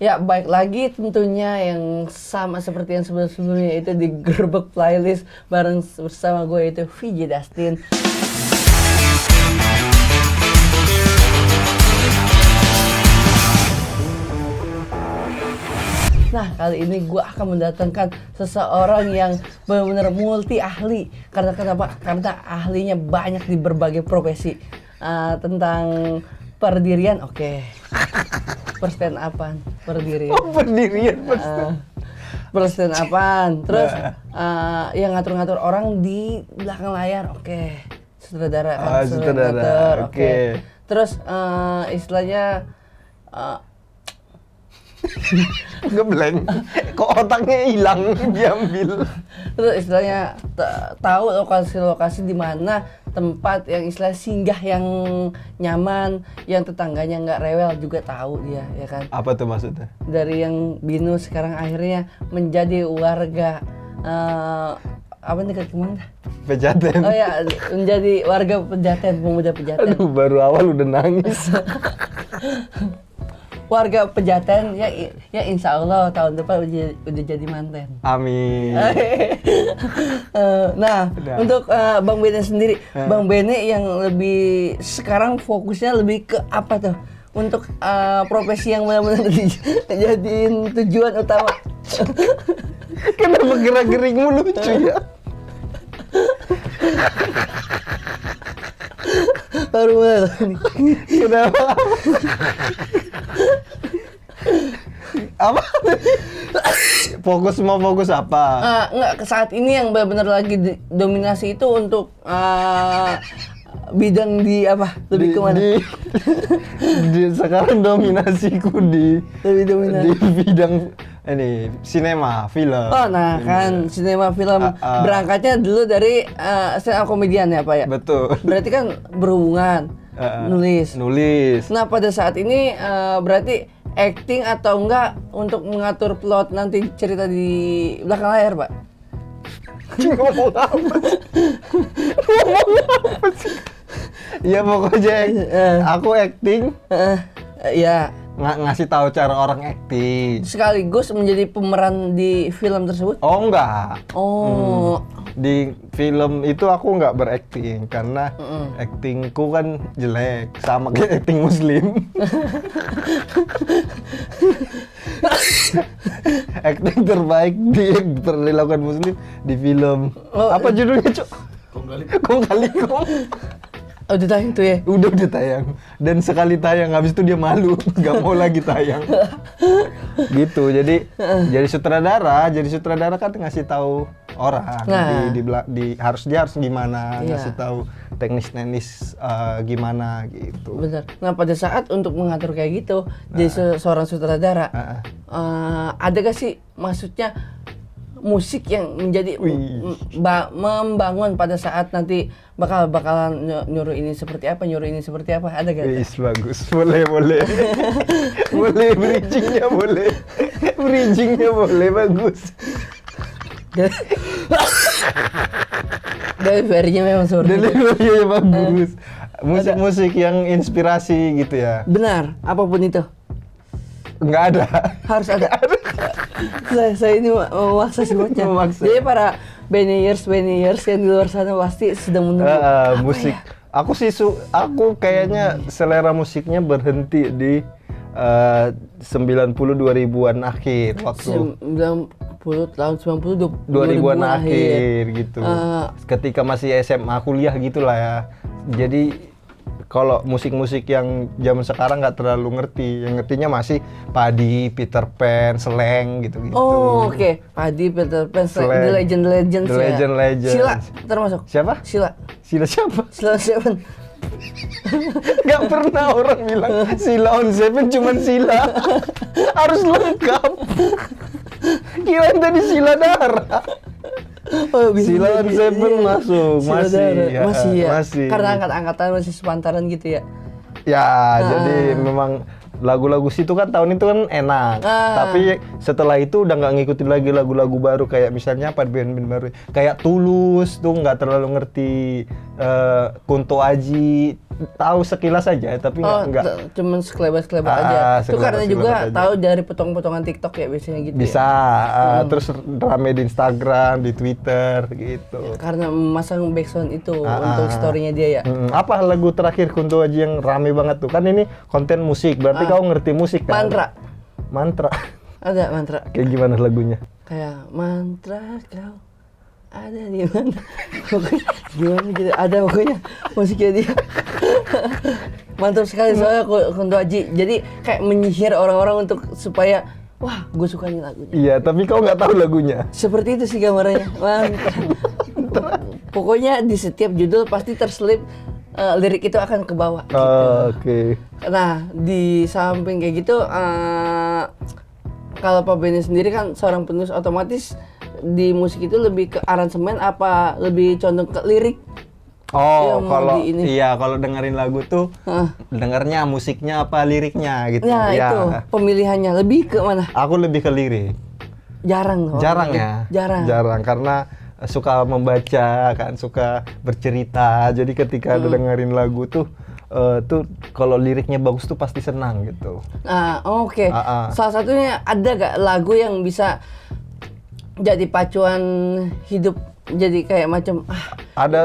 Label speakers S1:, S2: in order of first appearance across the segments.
S1: Ya, baik lagi tentunya yang sama seperti yang sebelum-sebelumnya itu di Gerbek Playlist bareng bersama gue itu VJ Dustin. Nah, kali ini gue akan mendatangkan seseorang yang benar-benar multi ahli. Karena kenapa? Karena ahlinya banyak di berbagai profesi. Tentang perdirian, oke. Perstand apaan? Perdirian.
S2: Oh, pendirian
S1: Perstand apaan? Terus yang ngatur-ngatur orang di belakang layar, oke. Sutradara,
S2: sutradara, oke.
S1: Terus istilahnya
S2: ngeblank. Kok otaknya hilang diambil.
S1: terus istilahnya tahu lokasi-lokasi di mana tempat yang istilah singgah yang nyaman, yang tetangganya nggak rewel juga tahu dia, ya kan?
S2: Apa tuh maksudnya?
S1: Dari yang binus sekarang akhirnya menjadi warga apa nih kemana?
S2: Pejaten.
S1: Oh ya, menjadi warga Pejaten, pemuda Pejaten.
S2: Aduh, baru awal udah nangis.
S1: Warga Pejaten ya insya Allah tahun depan udah jadi manten.
S2: Amin.
S1: Nah,
S2: Udah.
S1: untuk Bang Bene sendiri, Bang Bene yang lebih sekarang fokusnya lebih ke apa tuh? Untuk profesi yang benar-benar dijadiin tujuan utama.
S2: Kenapa gerak-gerikmu lucu ya?
S1: Baru mulai loh nih.
S2: Kenapa? Apa? Fokus apa?
S1: Enggak, saat ini yang benar-benar lagi dominasi itu untuk bidang di apa? Lebih kemana?
S2: Sekarang dominasiku
S1: Lebih dominan.
S2: di bidang ini sinema, film.
S1: Oh, nah kan sinema film berangkatnya dulu dari stand up komedian ya Pak ya?
S2: Betul.
S1: Berarti kan berhubungan nulis. Nah pada saat ini berarti acting atau enggak untuk mengatur plot nanti cerita di belakang layar Pak?
S2: Ngomong apa sih? Ya pokoknya aku acting,
S1: Ya.
S2: ngasih tahu cara orang acting.
S1: Sekaligus menjadi pemeran di film tersebut?
S2: Oh enggak.
S1: Oh.
S2: Di film itu aku nggak berakting karena aktingku kan jelek sama kayak akting muslim. Akting terbaik yang pernah dilakukan muslim di film. Apa judulnya, Cok? Kong kali kong.
S1: Oh, udah tayang tuh ya?
S2: Udah tayang. Dan sekali tayang habis itu dia malu, nggak mau lagi tayang. Gitu. Jadi sutradara kan ngasih tahu orang dia harus gimana, ngasih tahu teknis gimana gitu.
S1: Benar. Nah pada saat untuk mengatur kayak gitu jadi seorang sutradara, ada gak sih maksudnya musik yang menjadi membangun pada saat nanti bakalan nyuruh ini seperti apa, ada gak?
S2: Wis bagus, boleh boleh bridgingnya boleh bagus.
S1: Delivery-nya memang seperti itu.
S2: Delivery-nya bagus. Musik-musik yang inspirasi gitu ya.
S1: Benar, apapun itu.
S2: Nggak ada.
S1: Harus ada. saya ini memaksa sih bocah.
S2: Memaksa.
S1: Jadi para Bennyers yang di luar sana pasti sedang menunggu
S2: musik.
S1: ya?
S2: Aku kayaknya selera musiknya berhenti di 2000-an akhir waktu 2000-an akhir gitu. Ketika masih SMA kuliah gitulah ya. Jadi kalau musik-musik yang zaman sekarang nggak terlalu ngerti, yang ngertinya masih Padi, Peter Pan, Slank gitu-gitu.
S1: Oh oke. Padi, Peter Pan, Slank, The Legend ya. Sheila termasuk?
S2: Siapa?
S1: Sheila
S2: siapa?
S1: Sheila Seven.
S2: Gak pernah orang bilang Sheila on Seven cuman Sheila. Harus lengkap. Kirain tadi Sheila Dara.
S1: Oh,
S2: Sheila on Seven masuk, masih.
S1: Karena angkat-angkatan masih sepantaran gitu ya.
S2: Ya, jadi memang lagu-lagu situ kan tahun itu kan enak. Tapi setelah itu udah nggak ngikutin lagi lagu-lagu baru kayak misalnya apa band-band baru. Kayak Tulus tuh nggak terlalu ngerti Kunto Aji tahu sekilas aja, tapi nggak
S1: cuman sekelebat-sekelebat aja. Itu karena juga tahu dari potong-potongan TikTok ya biasanya gitu.
S2: Bisa, terus rame di Instagram, di Twitter gitu.
S1: Ya, karena memasang backsound itu untuk story-nya dia ya.
S2: Apa lagu terakhir Kunto Aji yang rame banget tuh? Kan ini konten musik, berarti kau ngerti musik kan? Mantra.
S1: Ada mantra.
S2: Kayak gimana lagunya?
S1: Kayak mantra kau ada di mana? Gimana gitu? Ada pokoknya musiknya dia. Mantap sekali soalnya Kunto Aji. Jadi kayak menyihir orang-orang untuk supaya wah, gue suka nih lagunya.
S2: Iya, tapi kau nggak tahu lagunya.
S1: Seperti itu sih gambarnya. Pokoknya di setiap judul pasti terselip lirik itu akan ke bawah. Gitu.
S2: Oke.
S1: Nah, di samping kayak gitu, kalau Pak Benny sendiri kan seorang penulis, otomatis di musik itu lebih ke aransemen apa lebih condong ke lirik?
S2: Oh, kalau dengerin lagu tuh dengernya musiknya apa liriknya gitu.
S1: Nah,
S2: ya.
S1: Itu pemilihannya lebih ke mana?
S2: Aku lebih ke lirik.
S1: Jarang ya.
S2: Jarang karena suka membaca kan, suka bercerita. Jadi ketika dengerin lagu tuh kalau liriknya bagus tuh pasti senang gitu.
S1: Oke. Salah satunya ada gak lagu yang bisa jadi pacuan hidup, jadi kayak macam
S2: ada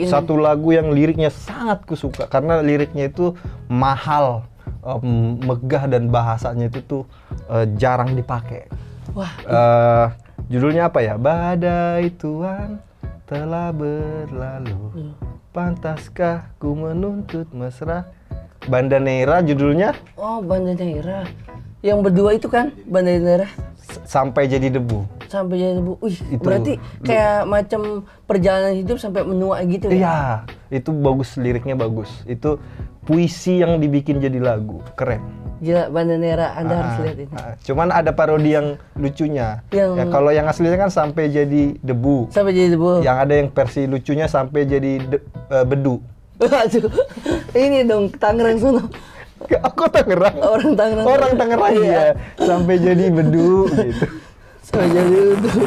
S2: satu lagu yang liriknya sangat kusuka karena liriknya itu mahal, megah, dan bahasanya itu tuh jarang dipakai.
S1: Wah.
S2: Judulnya apa ya? Badai Tuhan telah berlalu, pantaskah ku menuntut mesra. Banda Neira judulnya.
S1: Oh, Banda Neira. Yang berdua itu kan Banda Neira.
S2: Sampai jadi debu.
S1: Wih, berarti kayak macam perjalanan hidup sampai menua gitu ya?
S2: Iya, itu bagus, liriknya bagus. Itu puisi yang dibikin jadi lagu, keren.
S1: Gila, Banda Neira, Anda harus lihat ini.
S2: Cuman ada parodi yang lucunya. Ya, kalau yang aslinya kan sampai jadi debu. Yang ada yang versi lucunya sampai jadi bedu.
S1: Aduh, ini dong Tangerang sono.
S2: Aku Tangerang. Orang Tangerang ya. Sampai jadi bedu gitu.
S1: Sampai jadi bedu.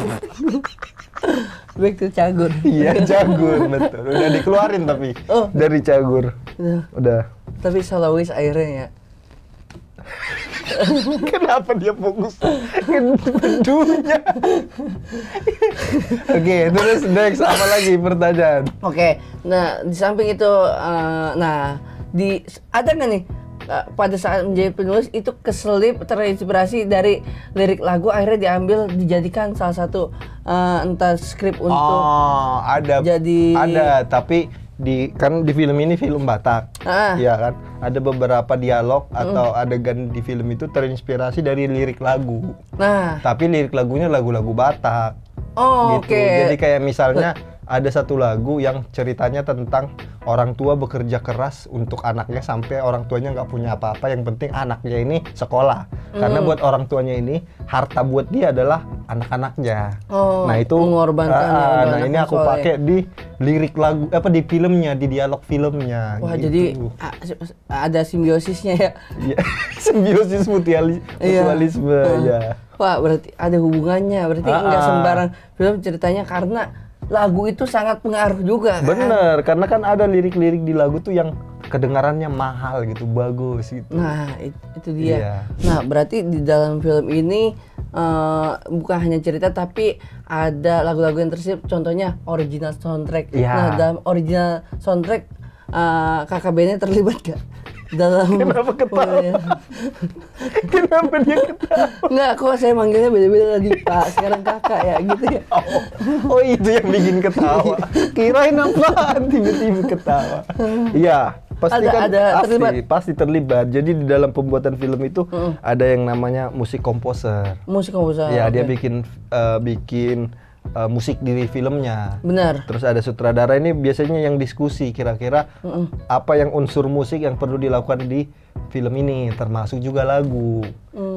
S1: Back to Cagur.
S2: Iya, Cagur, betul. Udah dikeluarin tapi dari Cagur. Udah.
S1: Tapi solois akhirnya ya.
S2: Kenapa dia fokus ke bedunya? Oke, terus next apa lagi pertanyaan?
S1: Oke, nah di samping itu, ada nggak nih pada saat menjadi penulis itu keselip terinspirasi dari lirik lagu akhirnya diambil dijadikan salah satu entah skrip untuk
S2: ada, tapi di film ini film Batak, ya kan, ada beberapa dialog atau adegan di film itu terinspirasi dari lirik lagu. Tapi lirik lagunya lagu-lagu Batak. Gitu. Jadi kayak misalnya ada satu lagu yang ceritanya tentang orang tua bekerja keras untuk anaknya sampai orang tuanya nggak punya apa-apa, yang penting anaknya ini sekolah. Karena buat orang tuanya ini harta buat dia adalah anak-anaknya. Nah itu mengorbankan. Ini aku pakai di lirik lagu di filmnya, di dialog filmnya.
S1: Wah,
S2: gitu.
S1: Jadi ada simbiosisnya ya.
S2: Simbiosis mutualisme ya.
S1: Wah, berarti ada hubungannya. Berarti nggak sembarang film ceritanya, karena lagu itu sangat pengaruh juga kan?
S2: Bener, karena kan ada lirik-lirik di lagu tuh yang kedengarannya mahal gitu, bagus gitu.
S1: Nah, itu dia. Iya. Nah, berarti di dalam film ini bukan hanya cerita tapi ada lagu-lagu yang terselip, contohnya original soundtrack.
S2: Iya.
S1: Nah, dalam original soundtrack Kakak Bene terlibat gak?
S2: Kenapa ketawa? Kenapa dia ketawa?
S1: Enggak, kok saya manggilnya beda-beda tadi, Pak. Sekarang Kakak ya, gitu ya.
S2: Oh, itu yang bikin ketawa. Kirain apaan tiba-tiba ketawa. Iya, pasti terlibat. Jadi di dalam pembuatan film itu ada yang namanya musik komposer. Ya, dia bikin musik di filmnya.
S1: Benar.
S2: Terus ada sutradara, ini biasanya yang diskusi kira-kira apa yang unsur musik yang perlu dilakukan di film ini, termasuk juga lagu.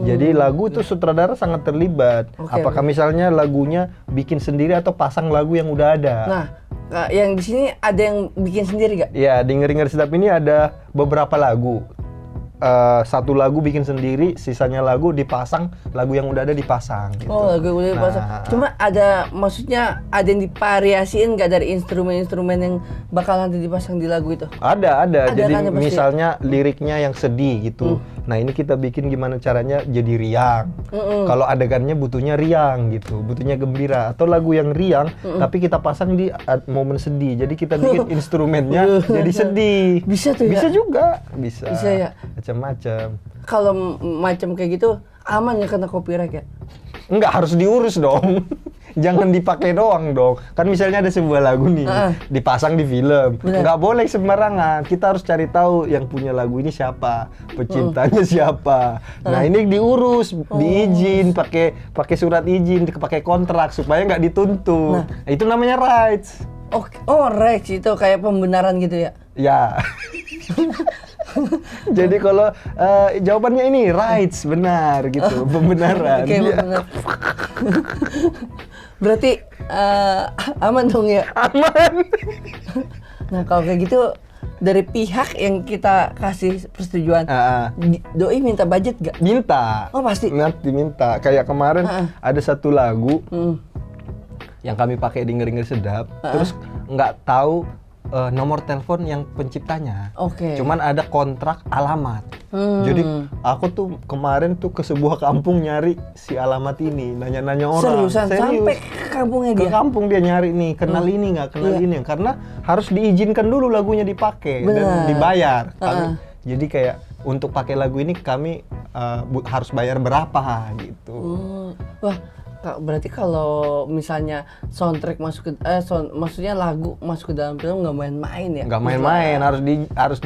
S2: Jadi lagu itu sutradara sangat terlibat. Apakah misalnya lagunya bikin sendiri atau pasang lagu yang udah ada.
S1: Nah, yang di sini ada yang bikin sendiri gak?
S2: Iya, di Ngeri-Ngeri Sedap ini ada beberapa lagu. satu lagu bikin sendiri, sisanya lagu dipasang, lagu yang udah ada dipasang gitu.
S1: Oh, lagu udah dipasang. Cuma maksudnya ada yang divariasiin nggak dari instrumen-instrumen yang bakal nanti dipasang di lagu itu?
S2: Ada. Jadi
S1: kan,
S2: misalnya liriknya yang sedih gitu. Nah, ini kita bikin gimana caranya jadi riang. Kalau adegannya butuhnya riang gitu, butuhnya gembira. Atau lagu yang riang tapi kita pasang di momen sedih. Jadi kita bikin instrumennya jadi sedih.
S1: Bisa tuh ya?
S2: Bisa juga. Bisa
S1: ya?
S2: Macam-macam.
S1: Kalau macam kayak gitu aman ya kena copyright ya?
S2: Enggak, harus diurus dong. Jangan dipakai doang dong. Kan misalnya ada sebuah lagu nih, dipasang di film. Nggak boleh sembarangan. Kita harus cari tahu yang punya lagu ini siapa, penciptanya siapa. Nah, ini diurus, diizin, pakai surat izin, pakai kontrak supaya nggak dituntut. Nah, itu namanya rights.
S1: Rights itu kayak pembenaran gitu ya?
S2: Ya. Jadi kalau jawabannya ini rights, benar gitu, pembenaran.
S1: Oke, benar. Berarti aman dong ya?
S2: Aman.
S1: Nah, kalau kayak gitu dari pihak yang kita kasih persetujuan, doi minta budget gak?
S2: Minta.
S1: Oh, pasti.
S2: Nanti minta. Kayak kemarin ada satu lagu yang kami pakai di Ngeri-Ngeri Sedap, terus nggak tahu nomor telepon yang penciptanya. Cuman ada kontrak alamat. Jadi aku tuh kemarin tuh ke sebuah kampung nyari si alamat ini, nanya-nanya orang.
S1: Serius. Sampai ke kampungnya dia?
S2: Ke kampung dia nyari nih, kenal ini nggak, kenal ini. Karena harus diizinkan dulu lagunya dipakai dan dibayar. Jadi kayak untuk pakai lagu ini kami harus bayar berapa gitu.
S1: Wah, berarti kalau misalnya soundtrack masuk ke maksudnya lagu masuk ke dalam film nggak main-main ya?
S2: Nggak main-main, harus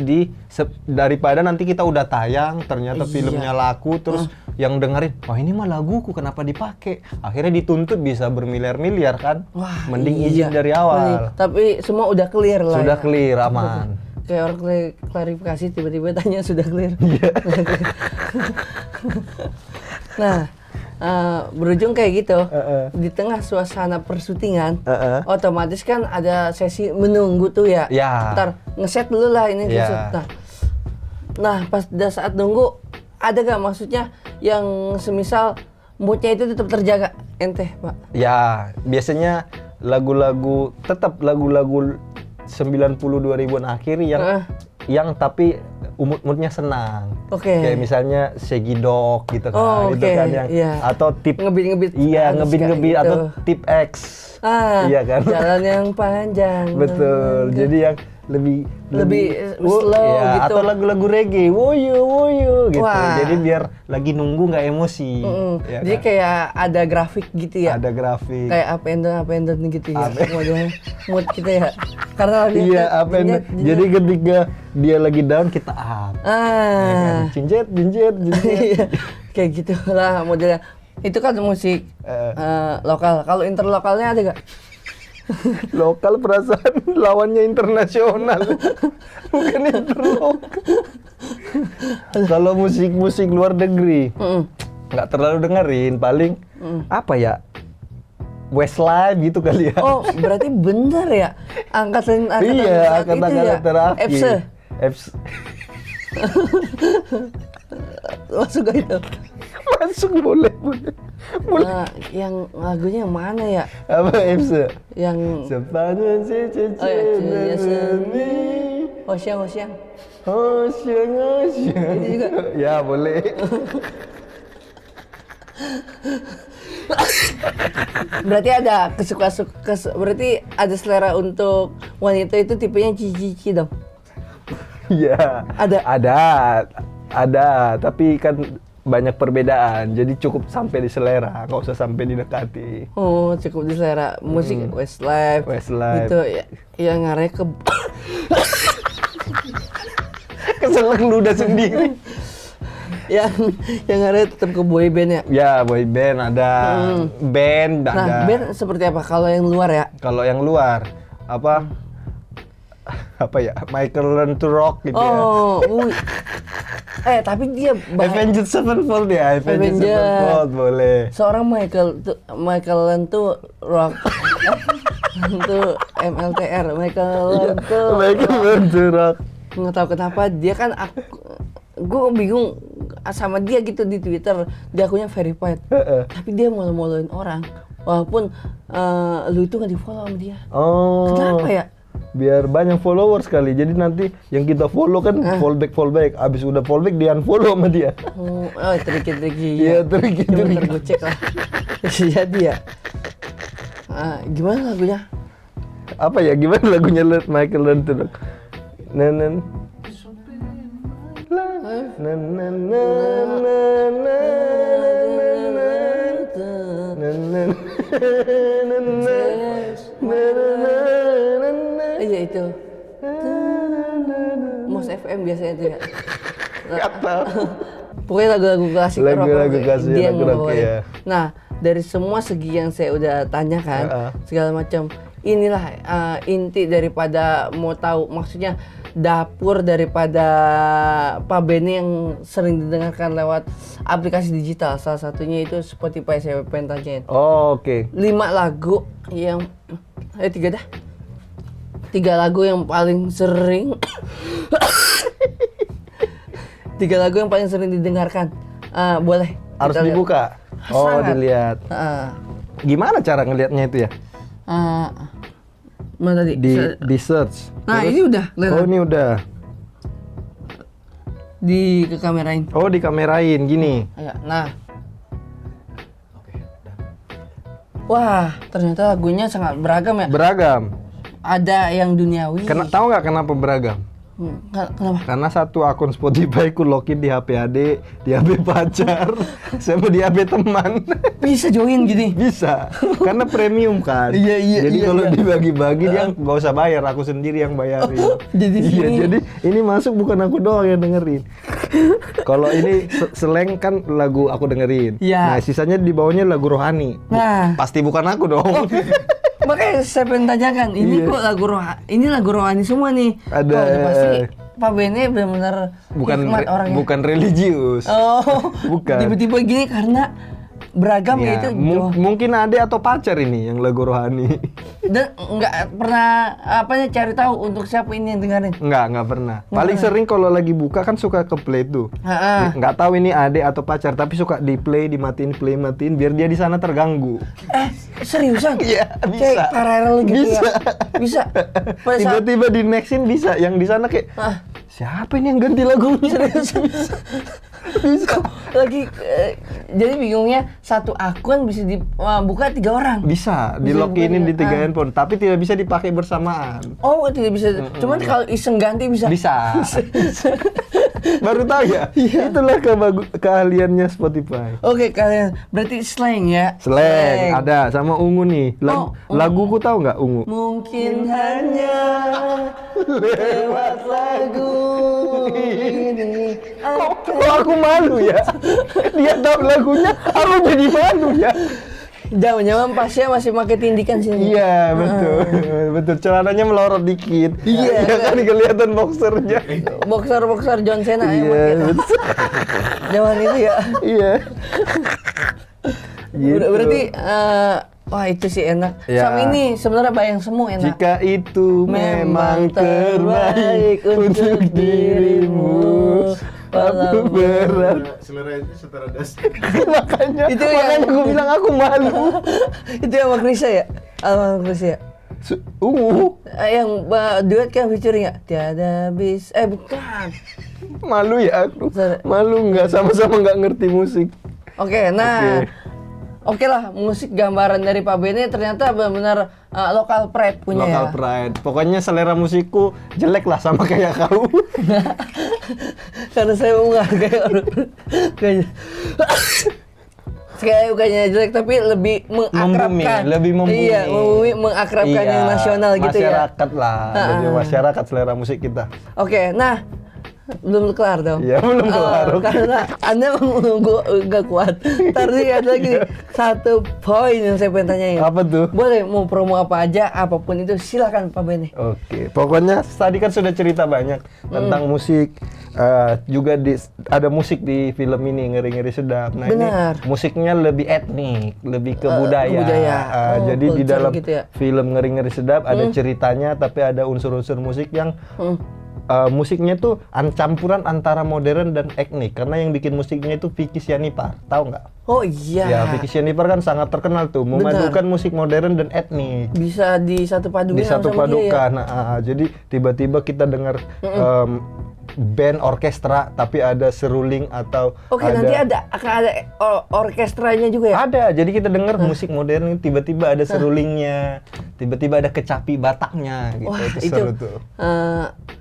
S2: daripada nanti kita udah tayang ternyata filmnya laku terus yang dengerin, wah ini mah laguku kenapa dipakai? Akhirnya dituntut bisa bermiliar-miliar kan?
S1: Wah,
S2: mending izin dari awal.
S1: Tapi semua udah clear lah.
S2: Sudah clear, aman.
S1: Kayak orang klarifikasi tiba-tiba tanya sudah clear. Nah, berujung kayak gitu. Di tengah suasana persyutingan, otomatis kan ada sesi menunggu tuh ya. Ntar ngeset dulu lah ini. Nah, pas saat nunggu ada gak maksudnya yang semisal moodnya itu tetap terjaga ente, Pak?
S2: Ya, biasanya lagu-lagu 90 2000-an akhir yang tapi moodnya senang. Kayak misalnya Segidok gitu kan, itu kan yang atau tip
S1: ngebit-ngebit.
S2: Iya, ngebit-ngebit gitu. Atau tip X. Iya kan?
S1: Jalan yang panjang.
S2: Betul. Jadi yang lebih
S1: slow gitu.
S2: Atau lagu-lagu reggae, woyo gitu. Jadi biar lagi nunggu nggak emosi. Ya
S1: jadi
S2: kan?
S1: kayak ada grafik gitu ya.
S2: Ada grafik.
S1: Kayak up and down gitu ya. Mood kita ya. Karena
S2: up and down. Jadi ketika dia lagi down kita up. Ya kan? Jinjet.
S1: Kayak gitulah modelnya. Itu kan musik lokal. Kalau interlokalnya ada gak?
S2: Lokal perasaan lawannya internasional, bukan interlokal. Kalau musik luar negeri nggak terlalu dengerin, paling apa ya, Westlife gitu kali ya.
S1: Oh, berarti bener ya angkatan
S2: iya, angkatan terakhir. EPSE.
S1: Masuk gak itu?
S2: Masuk, boleh.
S1: Yang lagunya yang mana ya?
S2: Apa EPSE?
S1: Yang
S2: sepadan si seni.
S1: Hosyang.
S2: Ini juga. Ya, boleh.
S1: Berarti ada berarti ada selera untuk wanita itu tipenya cici dong.
S2: Iya. Ada, tapi kan banyak perbedaan, jadi cukup sampai di selera, nggak usah sampai didekati.
S1: Oh, cukup di selera musik Westlife gitu ya, yang ngarep ke
S2: keselak ludah sendiri.
S1: yang ngarep tetap ke boy band ya?
S2: Ya, boy band ada, band ada.
S1: Nah, band seperti apa kalau yang luar ya?
S2: Kalau yang luar apa ya, Michael Learn to Rock gitu ya.
S1: Tapi dia
S2: Avenged Sevenfold ya, Avenged Sevenfold boleh.
S1: Seorang Michael Learn to Rock. Itu MLTR, Michael Learn to
S2: Rock.
S1: Nggak tahu kenapa dia kan gue bingung sama dia gitu di Twitter, dia akunnya verified. Tapi dia malu-maluin orang. Walaupun lu itu nggak di-follow sama dia.
S2: Oh.
S1: Kenapa ya?
S2: Biar banyak followers kali. Jadi nanti yang kita follow kan fallback. Abis udah fallback dia unfollow sama dia.
S1: Oh, triki-triki.
S2: Iya, triki.
S1: Gue cek lah. Jadi ya. Gimana lagunya?
S2: Apa ya? Gimana lagunya Michael Learns? Nenen.
S1: Iya itu. Mos FM biasanya itu ya.
S2: Nggak tahu.
S1: Pokoknya lagu-lagu klasik
S2: Lagu-lagu klasik
S1: dia yang
S2: rock
S1: ngebawain.
S2: ya.
S1: Nah, dari semua segi yang saya udah tanyakan, segala macam, inilah inti daripada mau tahu, maksudnya dapur daripada Pak Benny yang sering didengarkan lewat aplikasi digital. Salah satunya itu Spotify, saya pengen tanyain.
S2: Oh, oke.
S1: 5 lagu yang 3 dah. 3 lagu yang paling sering 3 lagu yang paling sering didengarkan. Boleh.
S2: Harus
S1: kita lihat.
S2: dibuka. Oh,
S1: Sangat.
S2: dilihat. Gimana cara ngelihatnya itu ya?
S1: Mana tadi?
S2: Di search.
S1: Nah,
S2: Terus?
S1: ini udah.
S2: Oh, ini udah.
S1: Ke kamerain.
S2: Oh, dikamerain gini.
S1: Ayo, nah. Wah, ternyata lagunya sangat beragam ya.
S2: Beragam.
S1: Ada yang duniawi.
S2: Tahu nggak kenapa beragam?
S1: Kenapa?
S2: Karena satu akun Spotify ku login di HP adik, di HP pacar, sama di HP teman.
S1: Bisa join gini?
S2: Bisa, karena premium kan.
S1: Iya.
S2: Jadi kalau dibagi-bagi dia nggak usah bayar, aku sendiri yang bayarin.
S1: Jadi
S2: iya,
S1: gini.
S2: jadi ini masuk bukan aku doang yang dengerin. Kalau ini seleng kan lagu aku dengerin.
S1: Iya.
S2: Nah, sisanya di bawahnya lagu rohani.
S1: Nah.
S2: Pasti bukan aku dong.
S1: Makanya saya pengen tanyakan, ini kok lagu rohani semua nih.
S2: Ada.
S1: Udah pasti Pak Benny benar-benar hikmat orangnya.
S2: Bukan religius.
S1: Oh,
S2: bukan.
S1: Tiba-tiba gini karena beragam ya itu.
S2: Mungkin ada atau pacar ini yang lagu rohani.
S1: Dan nggak pernah cari tahu untuk siapa ini yang dengerin.
S2: Nggak pernah. Paling sering kalau lagi buka kan suka ke play tuh. Nggak tahu ini adik atau pacar, tapi suka di play, dimatiin biar dia di sana terganggu.
S1: Seriusan?
S2: Iya, bisa.
S1: Kayak paralel gitu
S2: bisa.
S1: ya? Bisa.
S2: Tiba-tiba di nextin bisa, yang di sana kayak siapa ini yang ganti lagunya?
S1: Seriusan? Bisa. Lagi jadi bingungnya satu akun bisa dibuka 3 orang.
S2: Bisa di-loginin di 3 handphone, tapi tidak bisa dipakai bersamaan.
S1: Oh, tidak bisa. Cuman kalau iseng ganti bisa.
S2: Bisa. Baru tahu ya? Itulah keahliannya Spotify.
S1: Oke, kalian berarti slang ya?
S2: Slang ada sama Ungu nih. Laguku tahu nggak Ungu?
S1: Mungkin hanya lewat lagu ini.
S2: Kok aku malu ya? Dia tahu lagunya, aku jadi malu ya.
S1: Jangan-jangan pasnya masih pakai tindikan sini.
S2: Iya, betul. Celananya melorot dikit.
S1: Iya,
S2: kan kelihatan boxernya.
S1: Boxer John Cena ya.
S2: Iya, betul.
S1: Zaman itu ya.
S2: Iya. Gitu.
S1: Berarti wah itu sih enak.
S2: Ya.
S1: Sama ini sebenarnya bayang semu enak.
S2: Jika itu memang terbaik untuk dirimu, apa berat.
S3: Selera itu setara das.
S2: makanya
S1: Itu
S2: gue bilang aku malu.
S1: Itu yang sama Krisya ya? Sama Krisya ya?
S2: Ungu.
S1: Yang duet kan featuring ya? Tiada bis. Bukan.
S2: Malu ya aku. Malu nggak, sama-sama nggak ngerti musik.
S1: Oke, nah. Oke lah, musik gambaran dari Pak Benny ternyata benar-benar lokal pride punya
S2: Local
S1: ya.
S2: pride. Pokoknya selera musikku jelek lah sama kayak kau.
S1: Karena saya menghargai orang. Sekali bukannya jelek tapi lebih mengakrabkan.
S2: Lebih membumi.
S1: Iya, mengakrabkan yang nasional gitu ya.
S2: Masyarakat lah, lebih masyarakat selera musik kita.
S1: Oke, nah belum kelar dong.
S2: Iya, belum kelar.
S1: Karena Anda menunggu nggak kuat. Ntar nih ada lagi nih, satu poin yang saya pengen tanyain.
S2: Apa tuh?
S1: Boleh mau promo apa aja, apapun itu silakan Pak Benny.
S2: Oke, pokoknya tadi kan sudah cerita banyak tentang musik. Juga ada musik di film ini Ngeri-Ngeri Sedap. Nah,
S1: Benar.
S2: ini musiknya lebih etnik, lebih ke budaya. Jadi di
S1: culture
S2: dalam
S1: gitu ya.
S2: film Ngeri-Ngeri Sedap ada ceritanya, tapi ada unsur-unsur musik yang musiknya tuh campuran antara modern dan etnik, karena yang bikin musiknya itu Vicky Sianipar, tahu nggak?
S1: Oh iya.
S2: Ya, Vicky Sianipar kan sangat terkenal tuh, memadukan musik modern dan etnik.
S1: Bisa disatu padukan.
S2: Disatu padukan. Nah, jadi tiba-tiba kita dengar band orkestra tapi ada seruling atau
S1: Oke, nanti akan ada orkestranya juga ya?
S2: Ada, jadi kita dengar musik modern tiba-tiba ada serulingnya, tiba-tiba ada kecapi Bataknya gitu.
S1: Wah,
S2: itu seru tuh.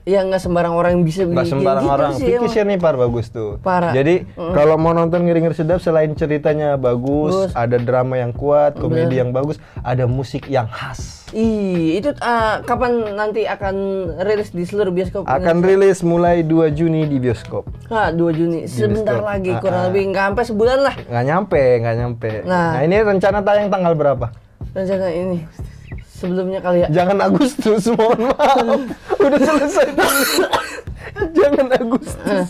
S1: Ya nggak sembarang orang bisa
S2: Nggak sembarang
S1: gitu
S2: orang.
S1: sih,
S2: Vicky Sianipar bagus tuh.
S1: Parah.
S2: Jadi kalau mau nonton Ngeri-Ngeri Sedap, selain ceritanya bagus, ada drama yang kuat, komedi yang bagus, ada musik yang khas.
S1: Itu kapan nanti akan rilis di seluruh bioskop?
S2: Akan rilis mulai 2 Juni di bioskop.
S1: 2 Juni, sebentar
S2: bioskop.
S1: lagi, kurang lebih nggak sampai sebulan lah.
S2: Nggak nyampe.
S1: Nah,
S2: Nah, ini rencana tayang tanggal berapa?
S1: rencana ini sebelumnya kali ya.
S2: Jangan Agustus, mohon maaf. Udah selesai. Jangan Agustus.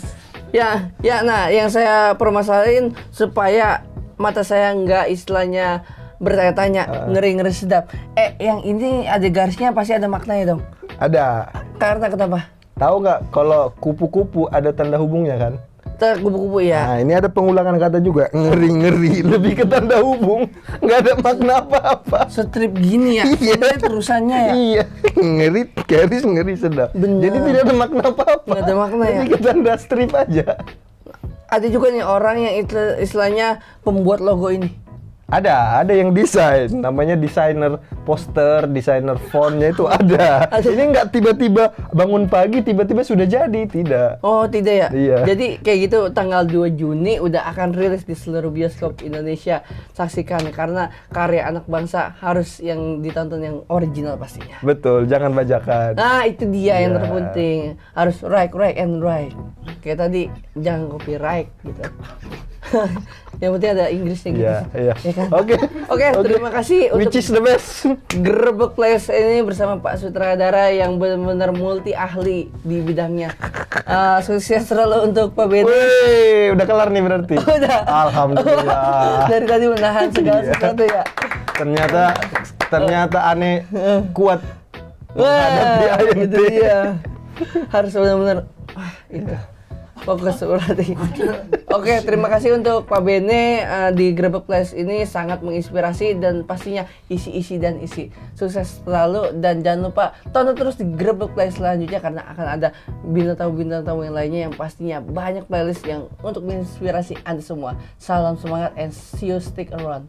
S1: Nah, yang saya permasalahin supaya mata saya nggak istilahnya bertanya-tanya, ngeri-ngeri sedap. Yang ini ada garisnya pasti ada maknanya dong.
S2: Ada.
S1: Karena kenapa?
S2: Tahu nggak kalau kupu-kupu ada tanda hubungnya kan?
S1: Kupu-kupu ya.
S2: Nah, ini ada pengulangan kata juga, ngeri-ngeri, lebih ke tanda hubung, nggak ada makna apa-apa.
S1: Strip gini ya, sebenarnya terusannya ya.
S2: Iya, ngeri, garis ngeri sedap.
S1: Bener.
S2: Jadi tidak ada makna apa-apa.
S1: Nggak ada makna ya.
S2: Lebih ke tanda strip aja.
S1: Ada juga nih orang yang istilahnya pembuat logo ini.
S2: Ada yang desain, namanya desainer poster, desainer fontnya itu ada. Ini nggak tiba-tiba bangun pagi tiba-tiba sudah jadi, tidak.
S1: Oh tidak ya?
S2: Iya.
S1: Jadi kayak gitu tanggal 2 Juni udah akan rilis di seluruh bioskop Indonesia. Saksikan karena karya anak bangsa harus yang ditonton yang original pastinya.
S2: Betul, jangan bajakan.
S1: Nah itu dia yang
S2: Iya.
S1: terpenting, harus right and right. Kayak tadi jangan copyright gitu. Yang penting ada Inggrisnya gitu.
S2: Iya.
S1: Ya kan?
S2: Oke.
S1: Terima kasih untuk
S2: Which is the best?
S1: Gerebek Place ini bersama Pak Sutradara yang benar-benar multi ahli di bidangnya. Sukses selalu untuk Pak Benny.
S2: Wih, udah kelar nih berarti.
S1: Udah.
S2: Alhamdulillah.
S1: Dari tadi menahan segala
S2: Iya.
S1: sesuatu ya.
S2: Ternyata aneh kuat
S1: Wah,
S2: menghadapi AMT.
S1: itu dia. Harus benar-benar itu. Fokus berarti. Oke, terima kasih untuk Pak Bene di Gerebek Place ini sangat menginspirasi dan pastinya isi dan isi. Sukses selalu dan jangan lupa tonton terus di Gerebek Place selanjutnya karena akan ada bintang tamu yang lainnya yang pastinya banyak playlist yang untuk menginspirasi Anda semua. Salam semangat and see you stick around.